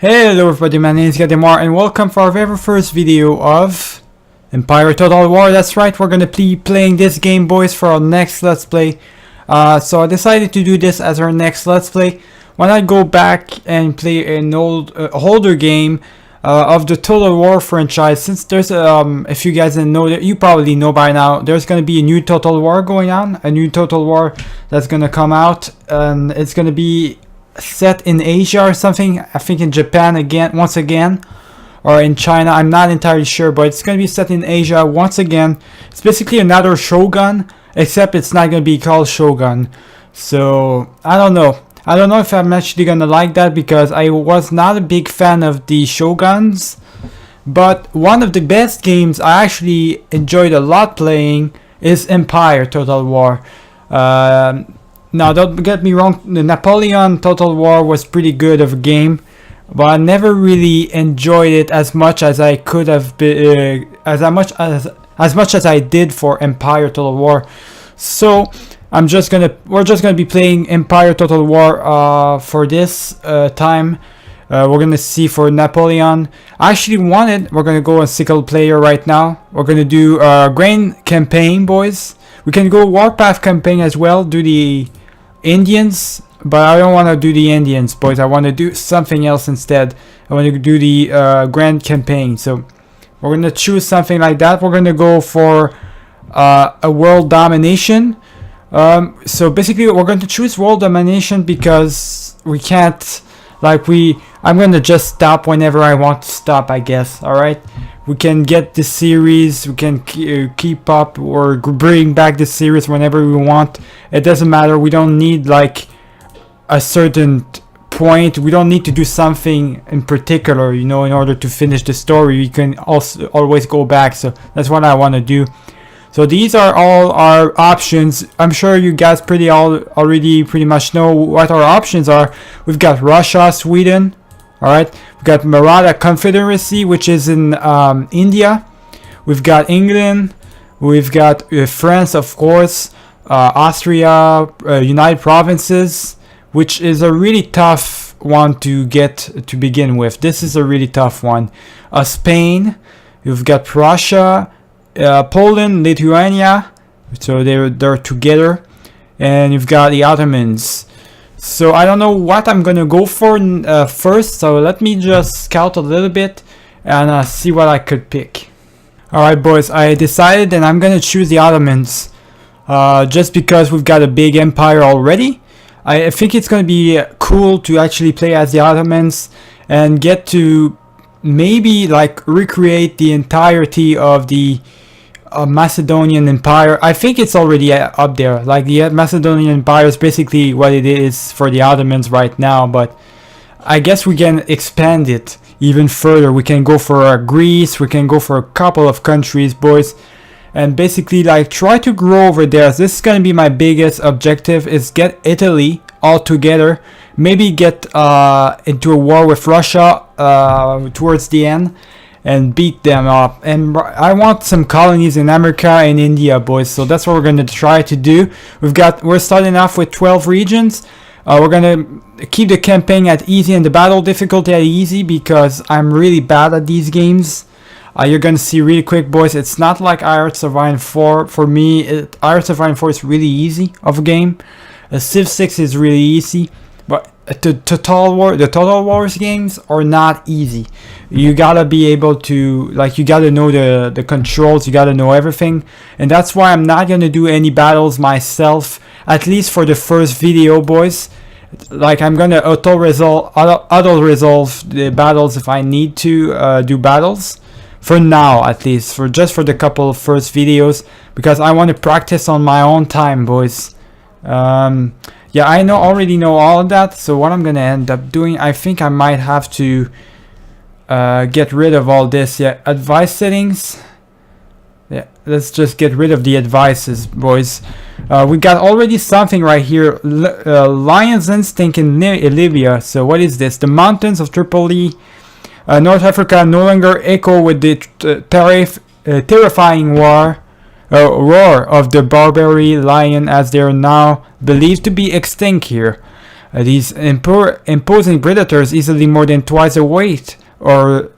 Hello everybody, my name is Gademar and welcome for our very first video of Empire Total War. That's right, we're gonna be playing this game, boys, for our next Let's Play. So I decided to do this as our next Let's Play. Why not go back and play an older game of the Total War franchise, since there's, if you guys didn't know, you probably know by now, there's gonna be a new Total War going on, a new Total War that's gonna come out, and it's gonna be set in Asia or something. I think in Japan once again, or in China. I'm not entirely sure, but it's gonna be set in Asia once again. It's basically another Shogun, except it's not gonna be called Shogun. So I don't know if I'm actually gonna like that, because I was not a big fan of the Shoguns. But one of the best games I actually enjoyed a lot playing is Empire Total War. Now, don't get me wrong, the Napoleon Total War was pretty good of a game, but I never really enjoyed it as much as I could have been, as much as I did for Empire Total War. So we're just gonna be playing Empire Total War for this time. We're gonna see for Napoleon. I actually we're gonna go on single player right now. We're gonna do Grand Campaign, boys. We can go Warpath Campaign as well, do the Indians, but I don't want to do the Indians, boys. I want to do something else instead. I want to do the Grand Campaign. So we're going to choose something like that. We're going to go for a world domination. So basically we're going to choose world domination because we can't, I'm going to just stop whenever I want to stop, I guess. Alright, we can get the series, we can keep up or bring back the series whenever we want. It doesn't matter. We don't need like a certain point. We don't need to do something in particular, in order to finish the story. We can also always go back. So that's what I want to do. So these are all our options. I'm sure you guys already pretty much know what our options are. We've got Russia, Sweden. Alright, we've got Maratha Confederacy, which is in India. We've got England. We've got France, of course. Austria, United Provinces, which is a really tough one to get to begin with. This is a really tough one. Spain. You've got Prussia. Poland, Lithuania, so they're together, and you've got the Ottomans. So I don't know what I'm gonna go for first, so let me just scout a little bit and see what I could pick. Alright, boys, I decided that I'm gonna choose the Ottomans, just because we've got a big empire already. I think it's gonna be cool to actually play as the Ottomans and get to maybe recreate the entirety of the Macedonian Empire. I think it's already up there. The Macedonian Empire is basically what it is for the Ottomans right now, but I guess we can expand it even further. We can go for Greece, we can go for a couple of countries, boys, and basically try to grow over there. This is gonna be my biggest objective, is get Italy all together, maybe get into a war with Russia towards the end and beat them up. And I want some colonies in America and India, boys, so that's what we're going to try to do. We're starting off with 12 regions. We're going to keep the campaign at easy and the battle difficulty at easy, because I'm really bad at these games. You're going to see really quick, boys, it's not like Hearts of Iron 4. For me, Hearts of Iron 4 is really easy of a game. Civ 6 is really easy, but the Total Wars games are not easy. You gotta be able to, you gotta know the controls, you gotta know everything, and that's why I'm not gonna do any battles myself, at least for the first video, boys. I'm gonna auto resolve the battles if I need to do battles, for now at least, just for the couple of first videos, because I want to practice on my own time, boys. Yeah, I already know all of that, so what I'm gonna end up doing, I think I might have to get rid of all this. Yeah, advice settings. Yeah, let's just get rid of the advices, boys. We got already something right here. Lion's Instinct in Libya. So what is this? The mountains of Tripoli, North Africa no longer echo with the terrifying roar of the Barbary lion, as they are now believed to be extinct here. These imposing predators easily more than twice the weight or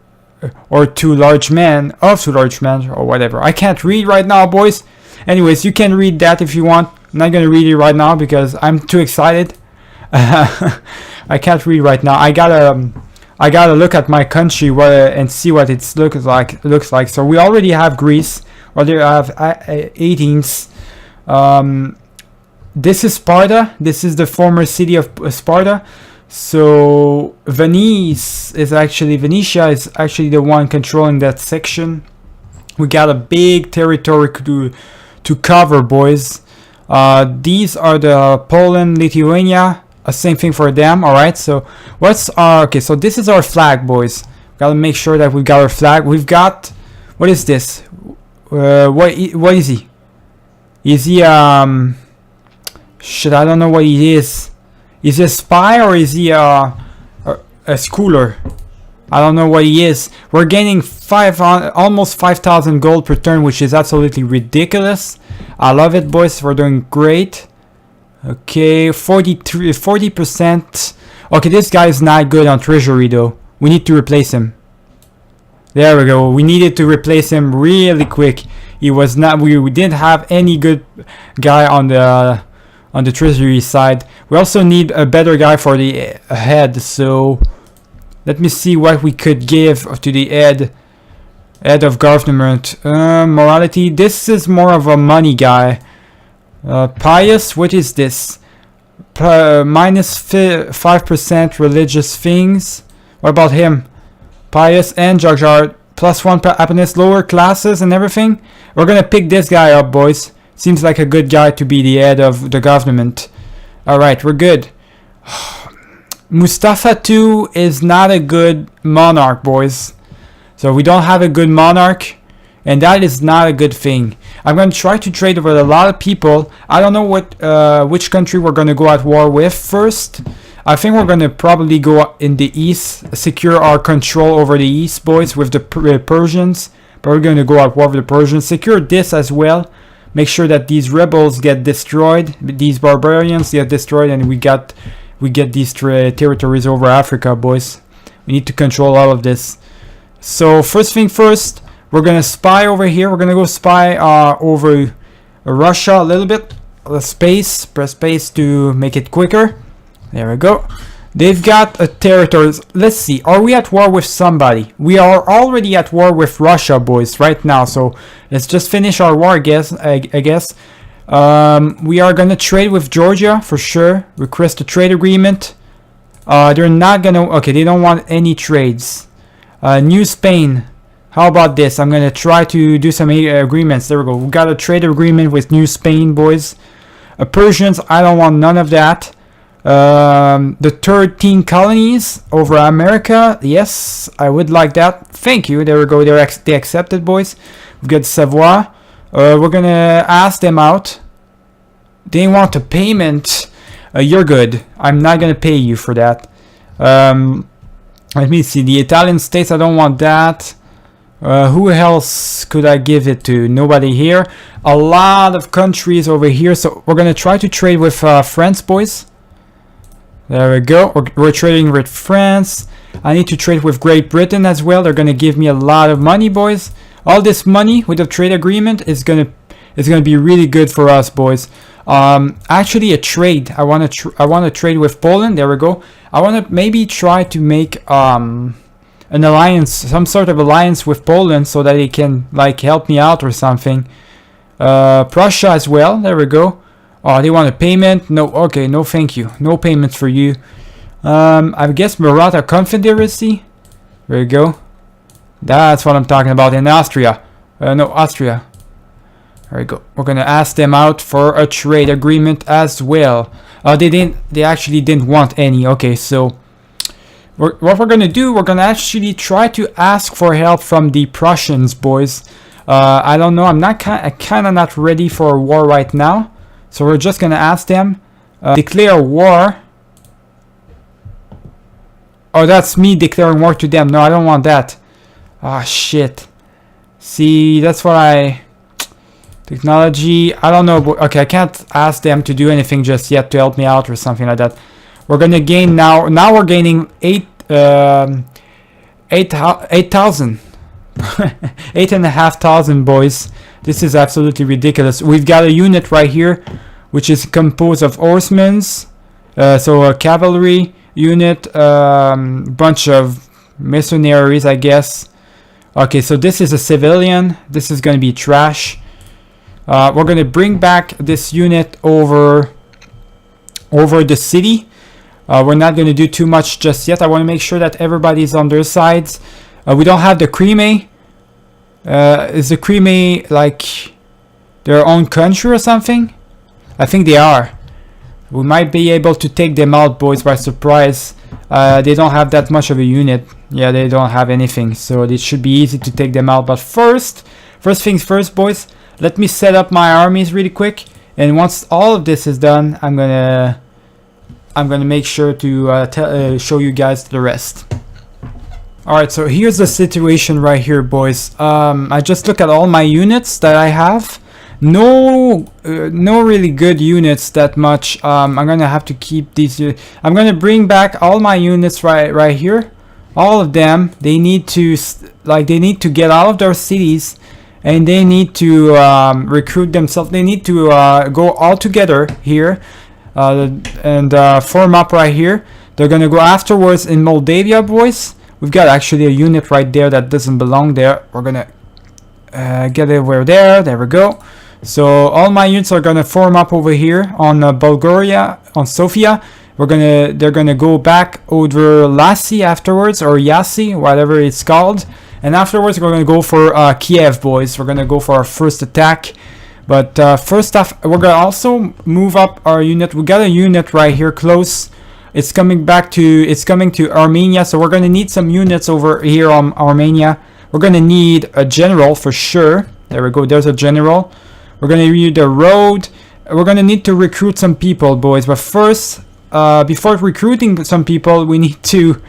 two large men or whatever. I can't read right now, boys. Anyways, you can read that if you want. I'm not gonna read it right now because I'm too excited. I can't read right now. I gotta look at my country and see what it looks like. So we already have Greece. Or they have Athens. This is Sparta. This is the former city of Sparta. So Venetia is actually the one controlling that section. We got a big territory to cover, boys. These are the Poland, Lithuania. Same thing for them. All right. So okay? So this is our flag, boys. Gotta make sure that we got our flag. We've got, what is this? What is he? Is he shit, I don't know what he is. Is he a spy or is he a schooler? I don't know what he is. We're gaining almost 5,000 gold per turn, which is absolutely ridiculous. I love it, boys. We're doing great. Okay, 40%. Okay, this guy is not good on treasury though. We need to replace him. There we go. We needed to replace him really quick. He was not. We didn't have any good guy on the treasury side. We also need a better guy for the head. So let me see what we could give to the head of government. Morality. This is more of a money guy. Pious. What is this? Minus 5% religious things. What about him? Pious and Jugjar, +1 happiness, lower classes and everything. We're gonna pick this guy up, boys. Seems like a good guy to be the head of the government. Alright, we're good. Mustafa II is not a good monarch, boys. So we don't have a good monarch, and that is not a good thing. I'm gonna try to trade with a lot of people. I don't know which country we're gonna go at war with first. I think we're going to probably go in the east, secure our control over the east, boys, with the Persians. But we're going to go at war with the Persians. Secure this as well. Make sure that these rebels get destroyed, these barbarians get destroyed, and we get these territories over Africa, boys. We need to control all of this. So first thing first, we're going to spy over here. We're going to go spy over Russia a little bit. Press space to make it quicker. There we go. They've got a territory. Let's see. Are we at war with somebody? We are already at war with Russia, boys, right now. So let's just finish our war, I guess. We are gonna trade with Georgia for sure. Request a trade agreement. They're not gonna. Okay, they don't want any trades. New Spain. How about this? I'm gonna try to do some agreements. There we go. We got a trade agreement with New Spain, boys. Persians. I don't want none of that. The 13 colonies over America. Yes, I would like that. Thank you. There we go. They accepted, boys. We've got Savoie. We're gonna ask them out. They want a payment. You're good. I'm not gonna pay you for that. Let me see. The Italian states. I don't want that. Who else could I give it to? Nobody here. A lot of countries over here. So we're gonna try to trade with France, boys. There we go. We're trading with France. I need to trade with Great Britain as well. They're gonna give me a lot of money, boys. All this money with the trade agreement is gonna be really good for us, boys. Actually, a trade. I want to trade with Poland. There we go. I want to maybe try to make an alliance, some sort of alliance with Poland, so that they can like help me out or something. Prussia as well. There we go. Oh, they want a payment? No, okay, no thank you. No payments for you. I guess Maratha Confederacy. There you go. That's what I'm talking about in Austria. No, Austria. There we go. We're gonna ask them out for a trade agreement as well. They actually didn't want any. Okay, so what we're gonna do, we're gonna actually try to ask for help from the Prussians, boys. I don't know. I'm kind of not ready for a war right now. So we're just gonna ask them. Declare war. Oh, that's me declaring war to them. No, I don't want that. Ah, shit. See, that's what Technology. I don't know. Okay, I can't ask them to do anything just yet to help me out or something like that. We're gonna gain now. Now we're gaining 8,000. 8,500 boys. This is absolutely ridiculous. We've got a unit right here, which is composed of horsemen, so a cavalry unit, bunch of mercenaries, I guess. Okay, so this is a civilian. This is gonna be trash. We're gonna bring back this unit over the city. We're not gonna do too much just yet. I want to make sure that everybody's on their sides. We don't have the Crimea. Is the Crimea like their own country or something? I think they are. We might be able to take them out, boys, by surprise. They don't have that much of a unit. Yeah, they don't have anything, so it should be easy to take them out. But first things first, boys. Let me set up my armies really quick, and once all of this is done, I'm gonna make sure to show you guys the rest. Alright, so here's the situation right here, boys. I just look at all my units that I have. No really good units that much. I'm gonna have to keep these. I'm gonna bring back all my units right here. All of them. They need to get out of their cities, and they need to recruit themselves. They need to go all together here and form up right here. They're gonna go afterwards in Moldavia, boys. We've got actually a unit right there that doesn't belong there. We're gonna get it over there. There we go. So all my units are gonna form up over here on Bulgaria, on Sofia. They're gonna go back over Lassi afterwards, or Yassi, whatever it's called. And afterwards we're gonna go for Kiev, boys. We're gonna go for our first attack. But first off, we're gonna also move up our unit. We got a unit right here close. It's coming to Armenia, so we're gonna need some units over here on Armenia. We're gonna need a general for sure. There we go, there's a general. We're gonna need a road. We're gonna need to recruit some people, boys. But first, before recruiting some people, we need to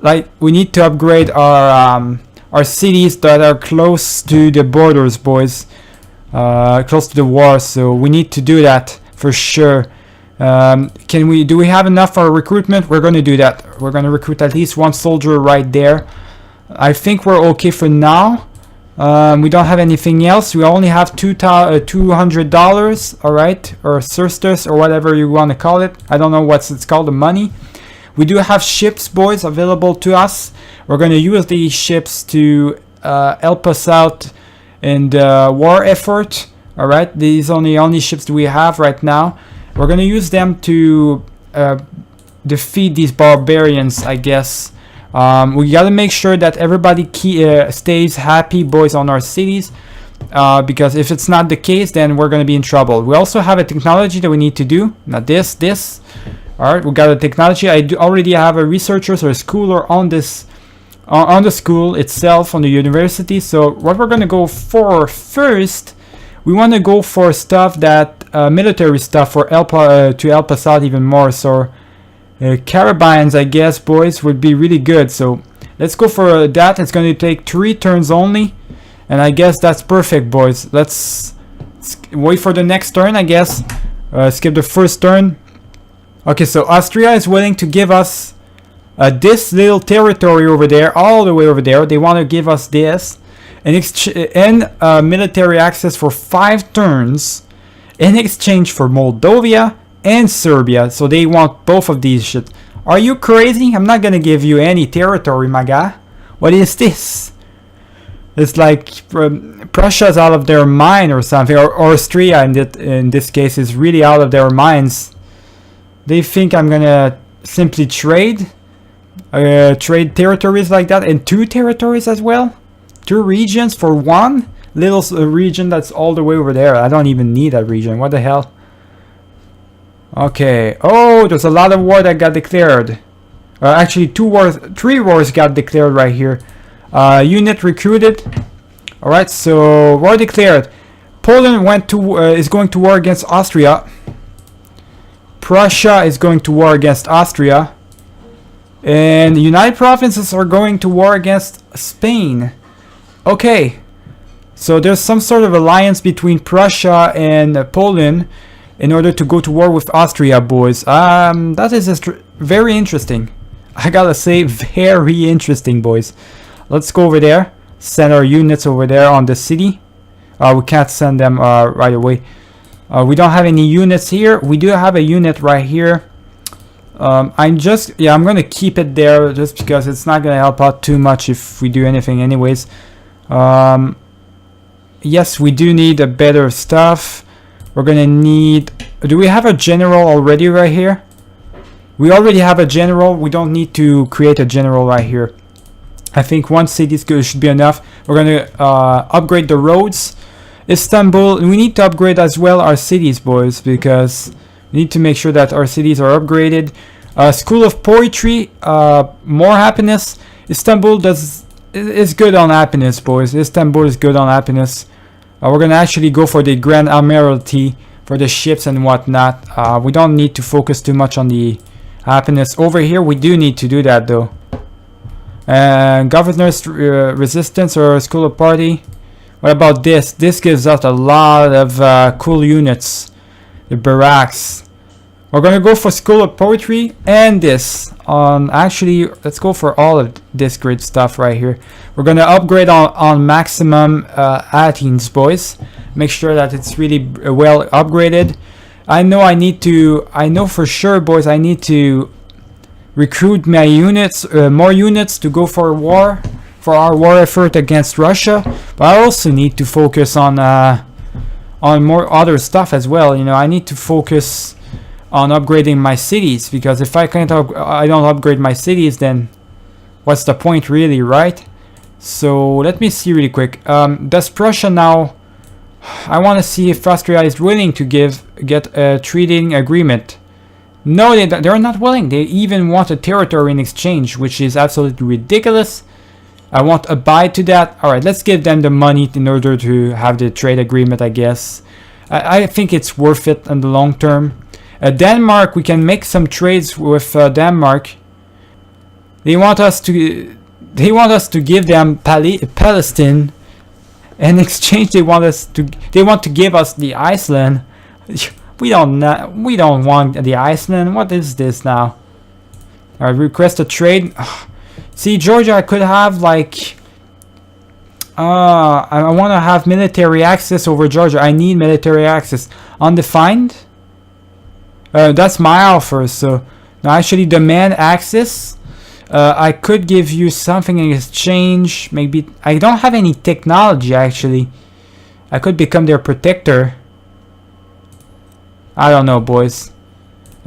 upgrade our cities that are close to the borders, boys. Close to the war, so we need to do that for sure. Do we have enough for recruitment? We're going to do that. We're going to recruit at least one soldier right there. I think we're okay for now. We don't have anything else. We only have $200, all right, or sesterces, or whatever you want to call it. I don't know what it's called, the money. We do have ships, boys, available to us. We're going to use these ships to help us out in the war effort. All right, these are the only ships that we have right now. We're gonna use them to defeat these barbarians, I guess. We gotta make sure that everybody stays happy, boys, on our cities, because if it's not the case, then we're gonna be in trouble. We also have a technology that we need to do. Now this. All right, we got a technology. I already have a researcher or a schooler on this, on the school itself, on the university. So what we're gonna go for first, we want to go for stuff that military stuff to help us out even more. So carabines, I guess, boys, would be really good. So let's go for that. It's going to take 3 turns only, and I guess that's perfect, boys. Let's wait for the next turn, I guess. Skip the first turn. Okay, so Austria is willing to give us this little territory over there, all the way over there. They want to give us this and military access for 5 turns in exchange for Moldavia and Serbia. So they want both of these shit. Are you crazy? I'm not gonna give you any territory, my guy. What is this? It's like Prussia's out of their mind or something, or Austria in this case is really out of their minds. They think I'm gonna simply trade territories like that, and 2 territories as well. 2 regions for 1 little region that's all the way over there. I don't even need that region. What the hell? Okay. Oh, there's a lot of war that got declared. Actually, 3 wars got declared right here. Unit recruited. All right, so war declared. Poland is going to war against Austria. Prussia is going to war against Austria. And the United Provinces are going to war against Spain. Okay. So there's some sort of alliance between Prussia and Poland. in order to go to war with Austria, boys. That is very interesting. I gotta say, very interesting, boys. Let's go over there. Send our units over there on the city. We can't send them right away. We don't have any units here. We do have a unit right here. I'm gonna keep it there just because it's not gonna help out too much if we do anything anyways. Yes, we do need a better stuff. We're gonna need... Do we have a general already right here? We already have a general. We don't need to create a general right here. I think one city should be enough. We're gonna upgrade the roads. Istanbul, we need to upgrade as well our cities, boys, because we need to make sure that our cities are upgraded. School of Poetry, more happiness. Istanbul is good on happiness, boys. Istanbul is good on happiness. We're gonna actually go for the Grand Admiralty for the ships and whatnot. We don't need to focus too much on the happiness. Over here, we do need to do that though. Governor's Resistance or School of Party. What about this? This gives us a lot of cool units. The barracks. We're gonna go for School of Poetry and this. Actually, let's go for all of this great stuff right here. We're gonna upgrade on maximum Athens, boys. Make sure that it's really well upgraded. I know for sure, boys, I need to recruit my units, more units to go for war. For our war effort against Russia, but I also need to focus on more other stuff as well. You know, I need to focus on upgrading my cities, because if I don't upgrade my cities, then what's the point really, right? So let me see really quick. Does Prussia now? I want to see if Austria is willing to get a trading agreement. No, they're not willing. They even want a territory in exchange, which is absolutely ridiculous. I won't abide to that. Alright, let's give them the money in order to have the trade agreement, I guess. I think it's worth it in the long term. Denmark, we can make some trades with Denmark. They want us to give them Palestine. In exchange, they want to give us the Iceland. We don't want the Iceland. What is this now? Alright, request a trade. See, Georgia, I could have like... I want to have military access over Georgia. I need military access. Undefined? That's my offer, so... Now, actually, demand access. I could give you something in exchange. Maybe... I don't have any technology, actually. I could become their protector. I don't know, boys.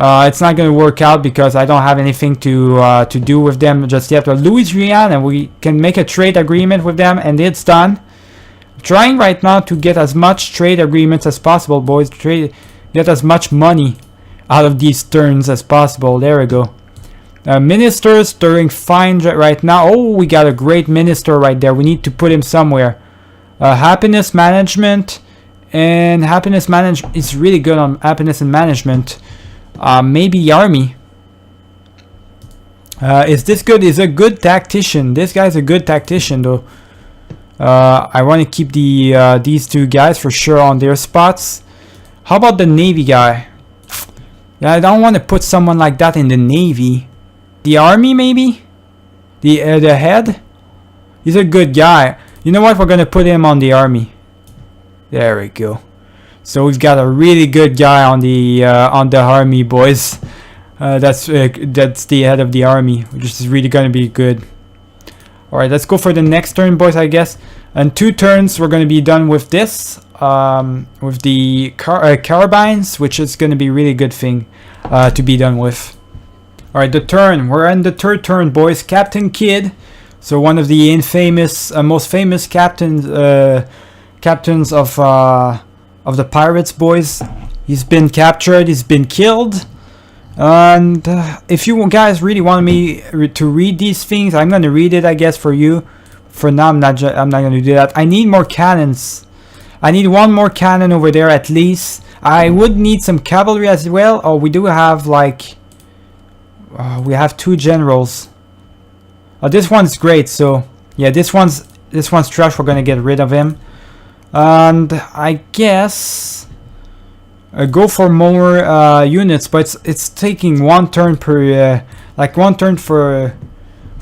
It's not going to work out because I don't have anything to do with them just yet. But Louisiana, we can make a trade agreement with them, and it's done. I'm trying right now to get as much trade agreements as possible, boys. Get as much money out of these turns as possible. There we go. Ministers doing fine right now. Oh, we got a great minister right there. We need to put him somewhere. Happiness management, and happiness management is really good on happiness and management. Maybe army. Is this good? Is a good tactician. This guy's a good tactician though. I want to keep these two guys for sure on their spots. How about the navy guy? Yeah, I don't want to put someone like that in the navy. The army maybe? The head? He's a good guy. You know what? We're gonna put him on the army. There we go. So we've got a really good guy on the army, boys. That's the head of the army, which is really gonna be good. All right, let's go for the next turn, boys. I guess. And 2 turns, we're gonna be done with this, with the carbines, which is gonna be a really good thing to be done with. All right, the turn. We're in the 3rd turn, boys. Captain Kidd. So one of the infamous, most famous captains of the pirates, boys. He's been captured. He's been killed. And if you guys really want me to read these things, I'm gonna read it, I guess, for you. For now, I'm not gonna do that. I need more cannons. I need 1 more cannon over there at least. I would need some cavalry as well. Oh, we do have like we have 2 generals. This one's great. So yeah, this one's trash. We're gonna get rid of him. And I guess go for more units, but it's taking one turn per like one turn for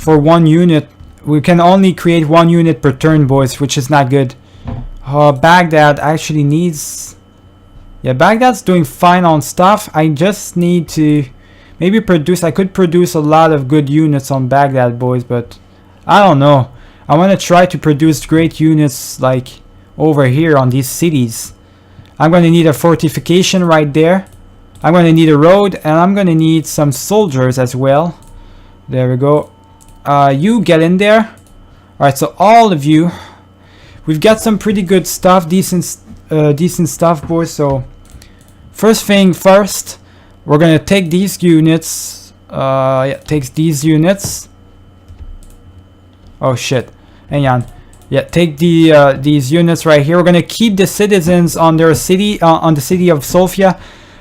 one unit. We can only create one unit per turn, boys, which is not good. Baghdad actually needs, yeah, Baghdad's doing fine on stuff. I just need to maybe produce, I could produce a lot of good units on Baghdad, boys, but I don't know. I want to try to produce great units like over here on these cities. I'm going to need a fortification right there. I'm going to need a road, and I'm going to need some soldiers as well. There we go. You get in there. Alright, so all of you, we've got some pretty good stuff, decent stuff, boys. So first thing first, we're going to take these units. Yeah, takes these units. Oh shit, hang on. Yeah, take these units right here. We're gonna keep the citizens on their city, on the city of Sofia.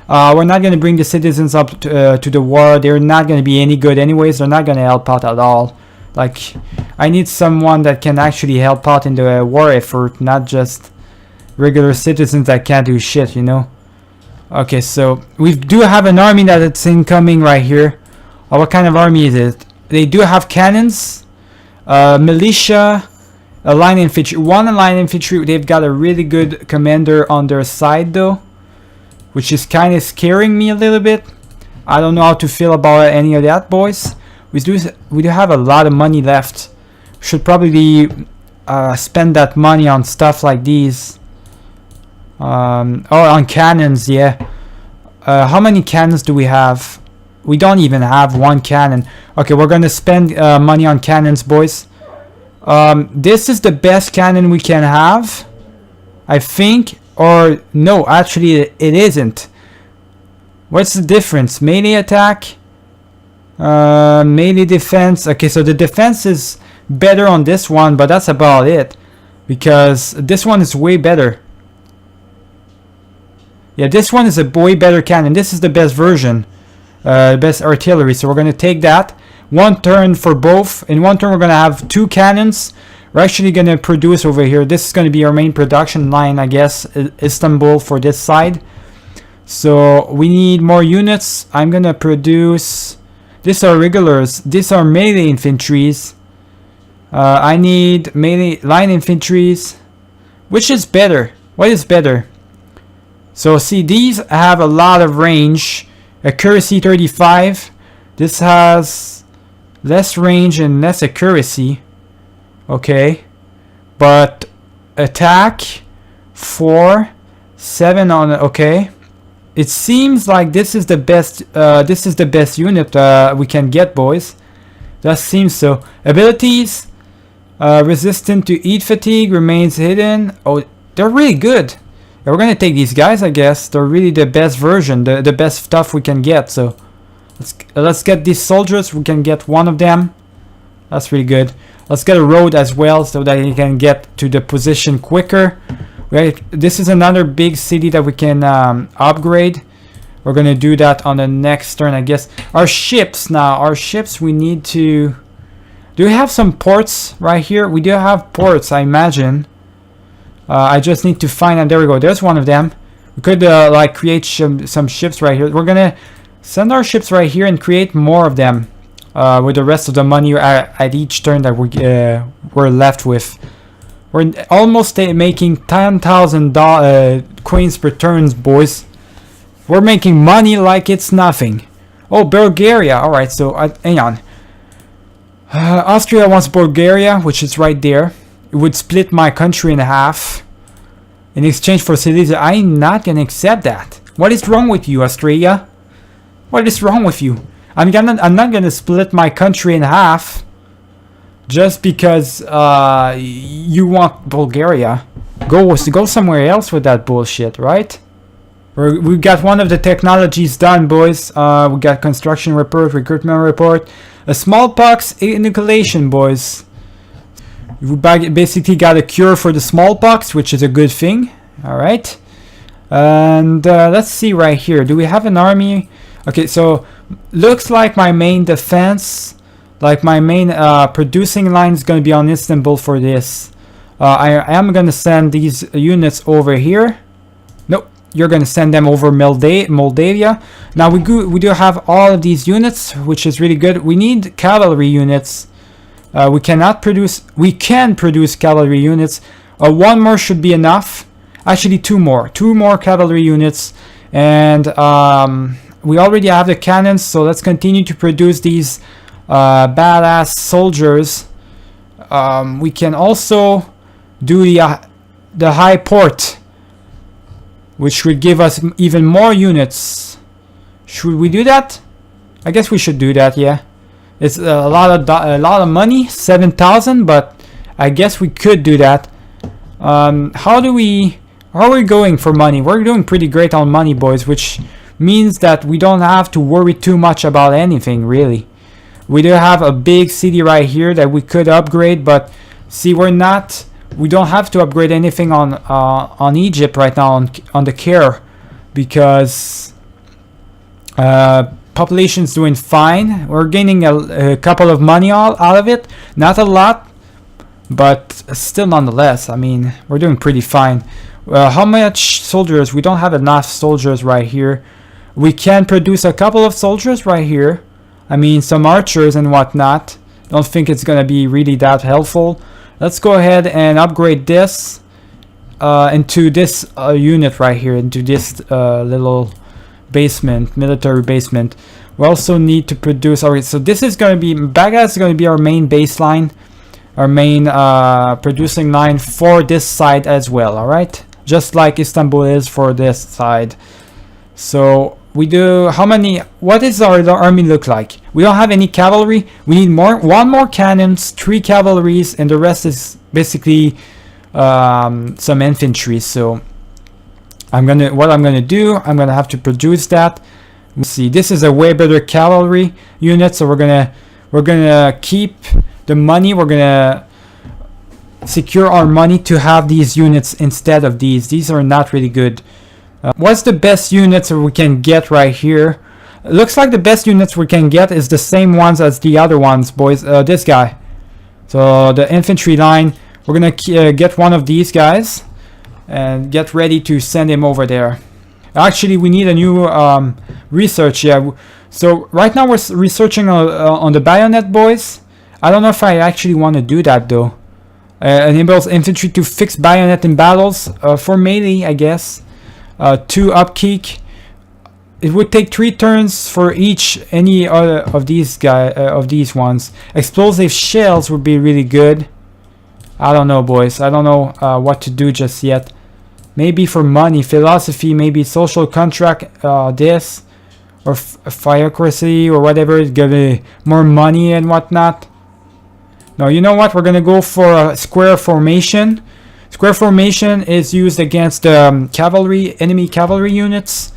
We're not gonna bring the citizens up to the war. They're not gonna be any good anyways. They're not gonna help out at all. Like, I need someone that can actually help out in the war effort, not just regular citizens that can't do shit, you know. Okay, so we do have an army that it's incoming right here. What kind of army is it? They do have cannons, militia. A line infantry, one line infantry. They've got a really good commander on their side though, which is kind of scaring me a little bit. I don't know how to feel about any of that, boys. We do have a lot of money left. Should probably spend that money on stuff like these. On cannons, yeah. How many cannons do we have? We don't even have one cannon. Okay, we're gonna spend money on cannons, boys. This is the best cannon we can have, I think. Or no, actually it isn't. What's the difference? Melee attack, melee defense. Okay, so the defense is better on this one, but that's about it, because this one is way better. Yeah, this one is a way better cannon. This is the best version, best artillery. So we're gonna take that. One turn for both. In one turn we're gonna have two cannons. We're actually gonna produce over here. This is gonna be our main production line, I guess. Istanbul for this side. So we need more units. I'm gonna produce. These are regulars. These are melee infantries. I need melee line infantries. Which is better? What is better? So see, these have a lot of range. Accuracy 35. This has less range and less accuracy. Okay, but attack 4, 7 on. Okay, it seems like this is the best. This is the best unit we can get, boys. That seems so. Abilities: resistant to heat fatigue, remains hidden. Oh, they're really good. Yeah, we're gonna take these guys, I guess. They're really the best version, the best stuff we can get. So let's get these soldiers. We can get one of them. That's really good. Let's get a road as well, so that you can get to the position quicker. Right, this is another big city that we can upgrade. We're gonna do that on the next turn, I guess. Our ships now. Our ships, we need to. Do we have some ports right here? We do have ports, I imagine. I just need to find them. There we go. There's one of them. We could like create some ships right here. We're gonna send our ships right here and create more of them. With the rest of the money at each turn that we're left with. We're almost making 10,000 coins per turn, boys. We're making money like it's nothing. Oh, Bulgaria. Alright, so hang on. Austria wants Bulgaria, which is right there. It would split my country in half in exchange for cities. I'm not gonna accept that. What is wrong with you, Austria? What is wrong with you? I'm not gonna split my country in half just because you want Bulgaria. Go somewhere else with that bullshit, right? We got one of the technologies done, boys. We got construction report, recruitment report, a smallpox inoculation, boys. We basically got a cure for the smallpox, which is a good thing. All right, and let's see right here. Do we have an army? Okay, so looks like my main defense, like my main producing line is going to be on Istanbul for this. I am going to send these units over here. Nope, you're gonna send them over Moldavia. Now we do have all of these units, which is really good. We need cavalry units. We can produce cavalry units. One more should be enough. Actually, two more cavalry units, and we already have the cannons. So let's continue to produce these badass soldiers. We can also do the high port, which would give us even more units. Should we do that? I guess we should do that. Yeah, it's a lot of money, 7,000, but I guess we could do that. How are we going for money? We're doing pretty great on money, boys, which means that we don't have to worry too much about anything, really. We do have a big city right here that we could upgrade, but see, we don't have to upgrade anything on Egypt right now on the Caire, because population's doing fine. We're gaining a couple of money out of it, not a lot, but still nonetheless, I mean, we're doing pretty fine. How much soldiers? We don't have enough soldiers right here. We can produce a couple of soldiers right here. I mean, some archers and whatnot. Don't think it's gonna be really that helpful. Let's go ahead and upgrade this into this unit right here, into this little basement, military basement. We also need to produce. Alright, so this is gonna be Baghdad is gonna be our main baseline, our main producing line for this side as well. All right, just like Istanbul is for this side. So we do, how many, what is our army look like? We don't have any cavalry. We need one more cannons, 3 cavalries, and the rest is basically some infantry. So what I'm gonna do, I'm gonna have to produce that. Let's see, this is a way better cavalry unit, so we're gonna keep the money. We're gonna secure our money to have these units instead of these. These are not really good. What's the best units we can get right here? It looks like the best units we can get is the same ones as the other ones, boys. This guy. So the infantry line, we're gonna get one of these guys and get ready to send him over there. Actually, we need a new research. Yeah. So right now we're researching on the bayonet, boys. I don't know if I actually want to do that though. Enables infantry to fix bayonet in battles for melee, I guess. 2 upkeep. It would take 3 turns for any other of these ones. Explosive shells would be really good. I don't know, boys. I don't know what to do just yet. Maybe for money, philosophy, maybe social contract, this, or fiocracy, or whatever. Give me more money and whatnot. No, you know what? We're gonna go for a square formation. Square formation is used against enemy cavalry units,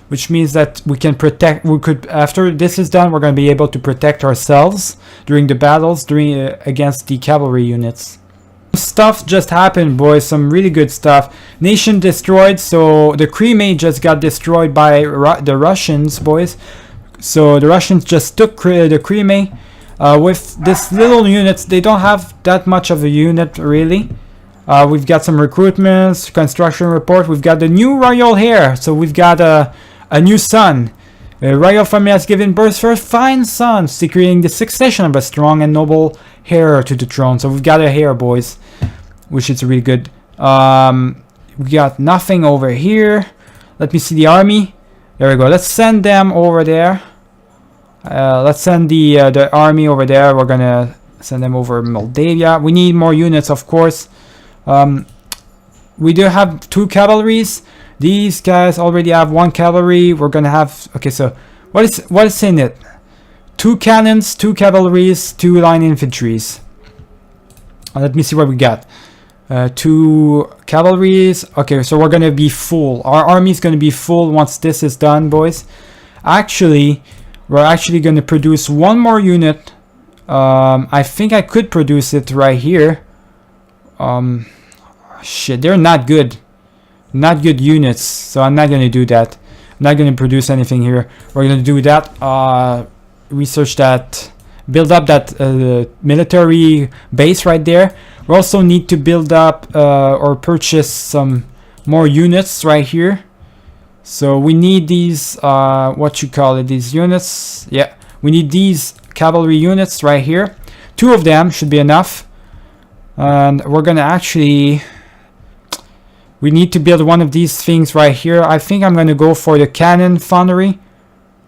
which means that we can protect. After this is done, we're going to be able to protect ourselves during the battles against the cavalry units. Stuff just happened, boys. Some really good stuff. Nation destroyed. So the Crimea just got destroyed by the Russians, boys. So the Russians just took the Crimea. With this little units, they don't have that much of a unit really. We've got some recruitments, construction report. We've got the new royal heir. So we've got a new son. The royal family has given birth to a fine son, securing the succession of a strong and noble heir to the throne. So we've got a heir, boys, which is really good. We got nothing over here. Let me see the army. There we go. Let's send them over there. Let's send the army over there. We're gonna send them over Moldavia. We need more units, of course. We do have 2 cavalries. These guys already have 1 cavalry. We're gonna have, okay, so what is in it? 2 cannons, 2 cavalries, 2 line infantries. Let me see what we got. 2 cavalries. Okay, so we're gonna be full. Our army is gonna be full once this is done, boys. Actually, we're actually gonna produce 1 more unit. I think I could produce it right here. Shit, they're not good units, so I'm not gonna do that. I'm not gonna produce anything here. We're gonna do that, research that, build up that military base right there. We also need to build up or purchase some more units right here. So we need these, what you call it, these units. Yeah, we need these cavalry units right here. 2 of them should be enough. And we're gonna actually, we need to build one of these things right here. I think I'm gonna go for the cannon foundry,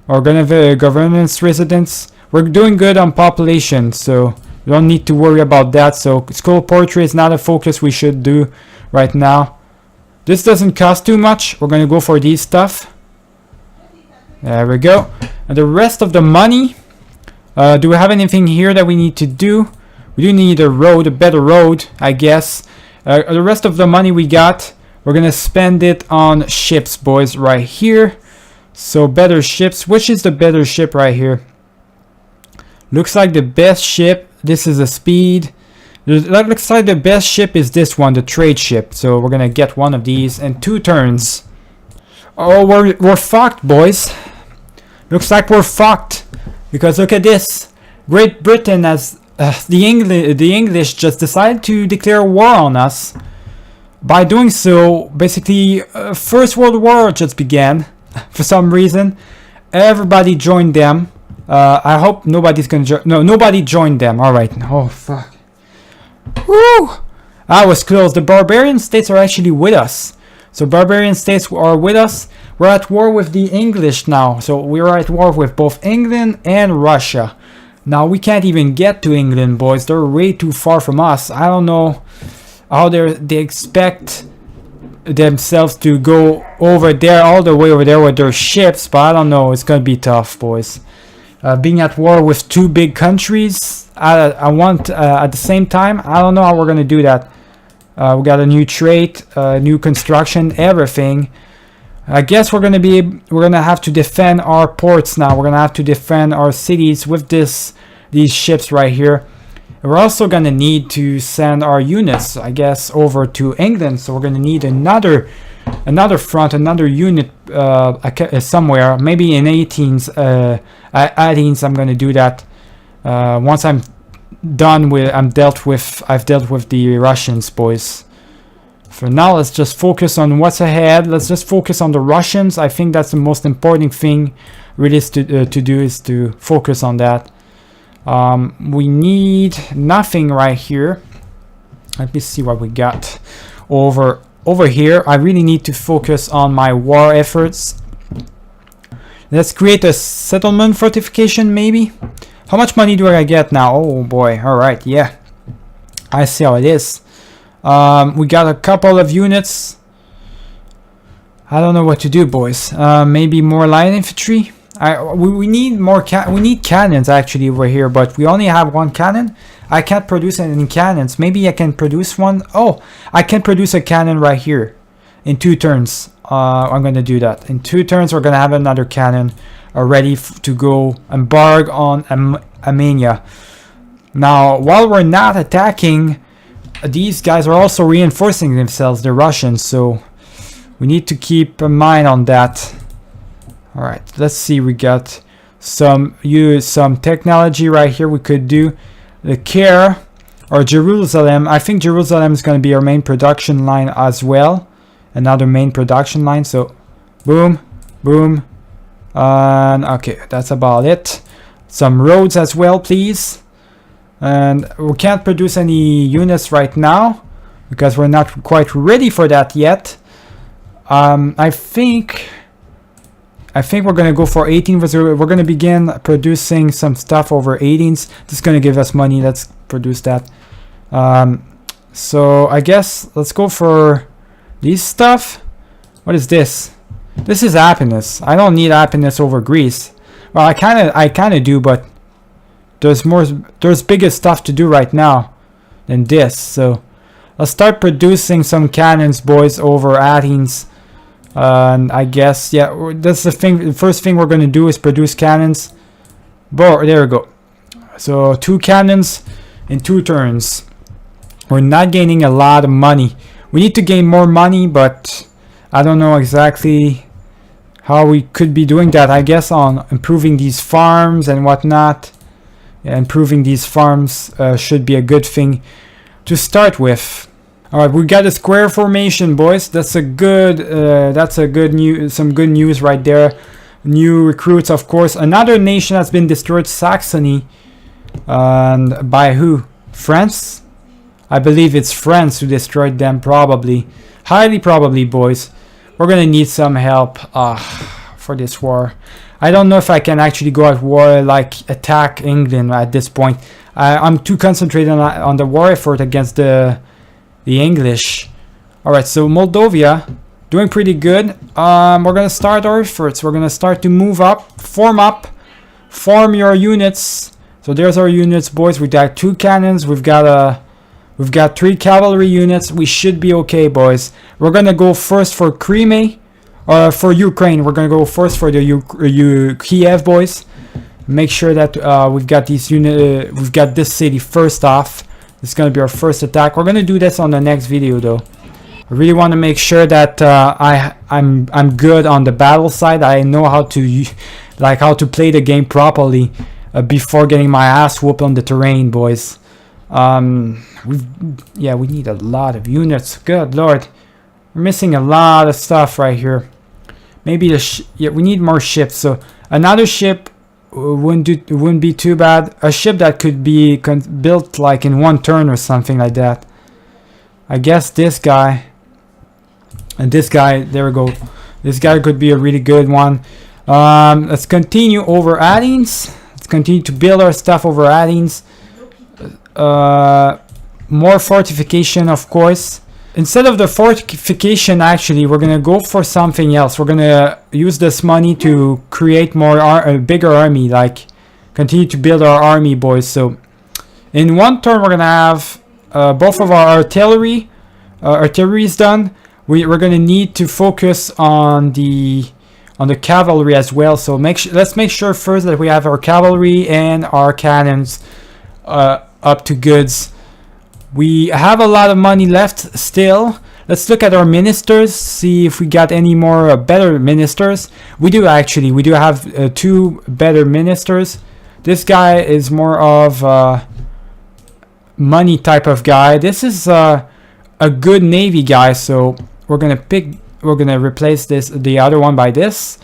or governance residence. We're doing good on population, so we don't need to worry about that. So skull portrait is not a focus we should do right now. This doesn't cost too much. We're gonna go for these stuff. There we go. And the rest of the money, do we have anything here that we need to do? We do need a road, a better road, I guess. The rest of the money we got, we're gonna spend it on ships, boys, right here. So better ships. Which is the better ship right here? Looks like the best ship. This is a speed. That looks like the best ship is this one, the trade ship. So we're gonna get one of these in 2 turns. Oh, we're fucked, boys. Looks like we're fucked. Because look at this. Great Britain has the English just decided to declare war on us. By doing so, basically, First World War just began for some reason. Everybody joined them. I hope nobody's gonna join. No, nobody joined them. All right. Oh fuck. Woo! That was close. The barbarian states are actually with us. So barbarian states are with us. We're at war with the English now. So we're at war with both England and Russia. Now we can't even get to England, boys. They're way too far from us. I don't know how they expect themselves to go over there, all the way over there with their ships. But I don't know. It's gonna be tough, boys. Being at war with 2 big countries, I want at the same time. I don't know how we're gonna do that. We got a new trade, new construction, everything. I guess we're gonna have to defend our ports now. We're gonna have to defend our cities with these ships right here. We're also gonna need to send our units, I guess, over to England. So we're gonna need another front, another unit somewhere, maybe in Athens. I'm gonna do that once I've dealt with the Russians, boys. For now, let's just focus on what's ahead. Let's just focus on the Russians. I think that's the most important thing really is to do, is to focus on that. We need nothing right here. Let me see what we got over here. I really need to focus on my war efforts. Let's create a settlement fortification, maybe. How much money do I get now? Oh boy. All right. Yeah, I see how it is. We got a couple of units. I don't know what to do, boys. Maybe more light infantry. We need more. We need cannons actually over here, but we only have 1 cannon. I can't produce any cannons. Maybe I can produce one. Oh, I can produce a cannon right here in 2 turns. I'm gonna do that. In 2 turns, we're gonna have another cannon ready to go embark on Armenia. Now, while we're not attacking, these guys are also reinforcing themselves, the Russians. So we need to keep a mind on that. All right, let's see. We got some technology right here. We could do the care or Jerusalem. I think Jerusalem is going to be our main production line as well. Another main production line. So boom, boom, and okay, that's about it. Some roads as well, please. And we can't produce any units right now because we're not quite ready for that yet. I think we're gonna go for 18. We're gonna begin producing some stuff over 18s. This is gonna give us money. Let's produce that. So I guess let's go for these stuff. What is this? This is happiness. I don't need happiness over Greece. Well, I kind of do, but there's bigger stuff to do right now than this. So let's start producing some cannons, boys, over Athens. And I guess, yeah, that's the thing. The first thing we're gonna do is produce cannons. But there we go. So 2 cannons in 2 turns. We're not gaining a lot of money. We need to gain more money, but I don't know exactly how we could be doing that. I guess on improving these farms and whatnot. Yeah, improving these farms should be a good thing to start with. All right, we got a square formation, boys. That's a good news. Some good news right there. New recruits, of course. Another nation has been destroyed, Saxony. And by who? France? I believe it's France who destroyed them, probably. Highly probably, boys. We're gonna need some help for this war. I don't know if I can actually go at war, like attack England at this point. I'm too concentrated on the war effort against the English. Alright, so Moldova, doing pretty good. We're gonna start our efforts. We're gonna start to move up, form your units. So there's our units, boys. We got 2 cannons. We've got 3 cavalry units. We should be okay, boys. We're gonna go first for Crimea, for Ukraine. We're gonna go first for the Kiev, boys. Make sure that we've got this city first off. It's gonna be our first attack. We're gonna do this on the next video, though. I really want to make sure that I'm good on the battle side. I know how to play the game properly before getting my ass whooped on the terrain, boys. We need a lot of units. Good lord, we're missing a lot of stuff right here. Maybe we need more ships. So another ship wouldn't be too bad. A ship that could be built like in 1 turn or something like that. I guess this guy and this guy. There we go. This guy could be a really good one. Let's continue over Athens. Let's continue to build our stuff over Athens. More fortification, of course. Instead of the fortification, actually, we're gonna go for something else. We're gonna use this money to create a bigger army, like continue to build our army, boys. So in 1 turn, we're gonna have both of our artillery is done. We're gonna need to focus on the cavalry as well. So let's make sure first that we have our cavalry and our cannons up to goods. We have a lot of money left still. Let's look at our ministers, see if we got any more better ministers. We do actually. We do have 2 better ministers. This guy is more of a money type of guy. This is a good navy guy, so we're gonna replace the other one by this,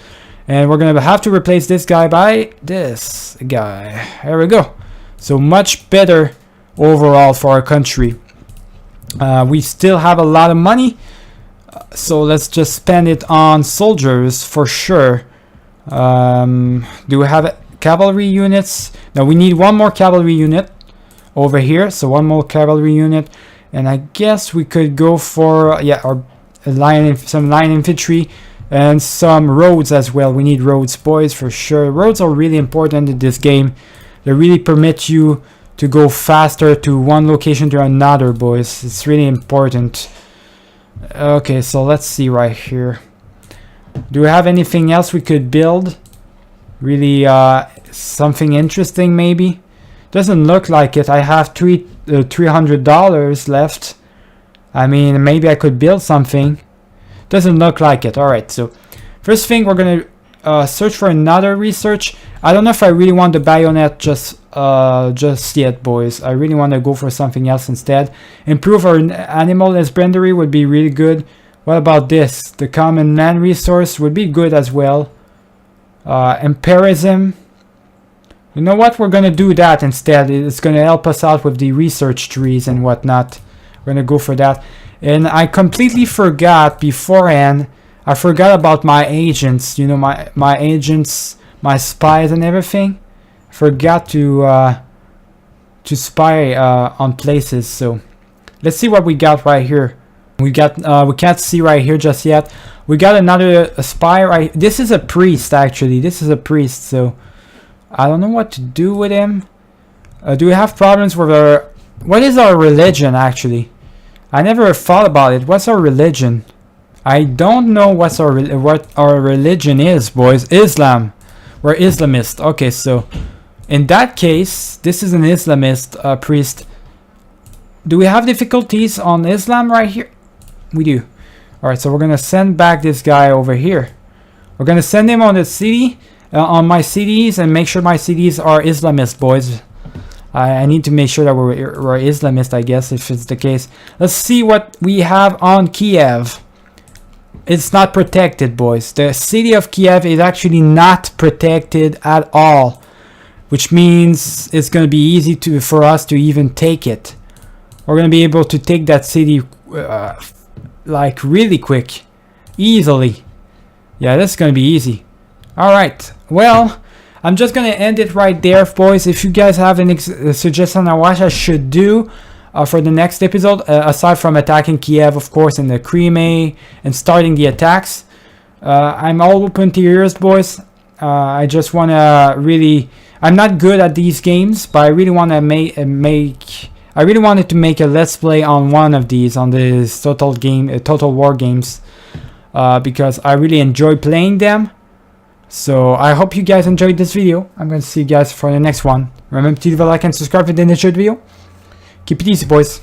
and we're gonna have to replace this guy by this guy. There we go. So much better overall for our country. We still have a lot of money, so let's just spend it on soldiers for sure. Do we have cavalry units? No, we need 1 more cavalry unit over here. So 1 more cavalry unit, and I guess we could go for some line infantry and some roads as well. We need roads, boys, for sure. Roads are really important in this game. They really permit you to go faster to one location to another, boys. It's really important. Okay, so let's see right here. Do we have anything else we could build? Really something interesting maybe? Doesn't look like it. I have $300 left. I mean, maybe I could build something. Doesn't look like it. Alright, so first thing, we're gonna search for another research. I don't know if I really want the bayonet just yet, boys. I really want to go for something else instead. Improve our animal husbandry would be really good. What about this? The common man resource would be good as well. Empirism. You know what? We're gonna do that instead. It's gonna help us out with the research trees and whatnot. We're gonna go for that. And I completely forgot beforehand. I forgot about my agents. You know, my agents, my spies and everything. Forgot to spy on places. So let's see what we got right here. We can't see right here just yet. We got another spy right. This is a priest, actually. This is a priest. So I don't know what to do with him. Do we have problems with our? What is our religion, actually? I never thought about it. What's our religion? I don't know what our religion is, boys. Islam. We're Islamist. Okay, so in that case, this is an Islamist priest. Do we have difficulties on Islam right here? We do. Alright, so we're gonna send back this guy over here. We're gonna send him on the city, on my cities, and make sure my cities are Islamist, boys. I need to make sure that we're Islamist, I guess, if it's the case. Let's see what we have on Kiev. It's not protected, boys. The city of Kiev is actually not protected at all, which means it's going to be easy for us to even take it. We're going to be able to take that city like really quick, easily. Yeah, that's going to be easy. Alright, well, I'm just going to end it right there, boys. If you guys have any suggestion on what I should do for the next episode, aside from attacking Kiev, of course, and the Crimea, and starting the attacks, I'm all open to yours, boys. I just want to really... I'm not good at these games, but I really want to I really wanted to make a let's play on one of these, on this Total War games, because I really enjoy playing them. So I hope you guys enjoyed this video. I'm going to see you guys for the next one. Remember to leave a like and subscribe if you enjoyed the video. Keep it easy, boys.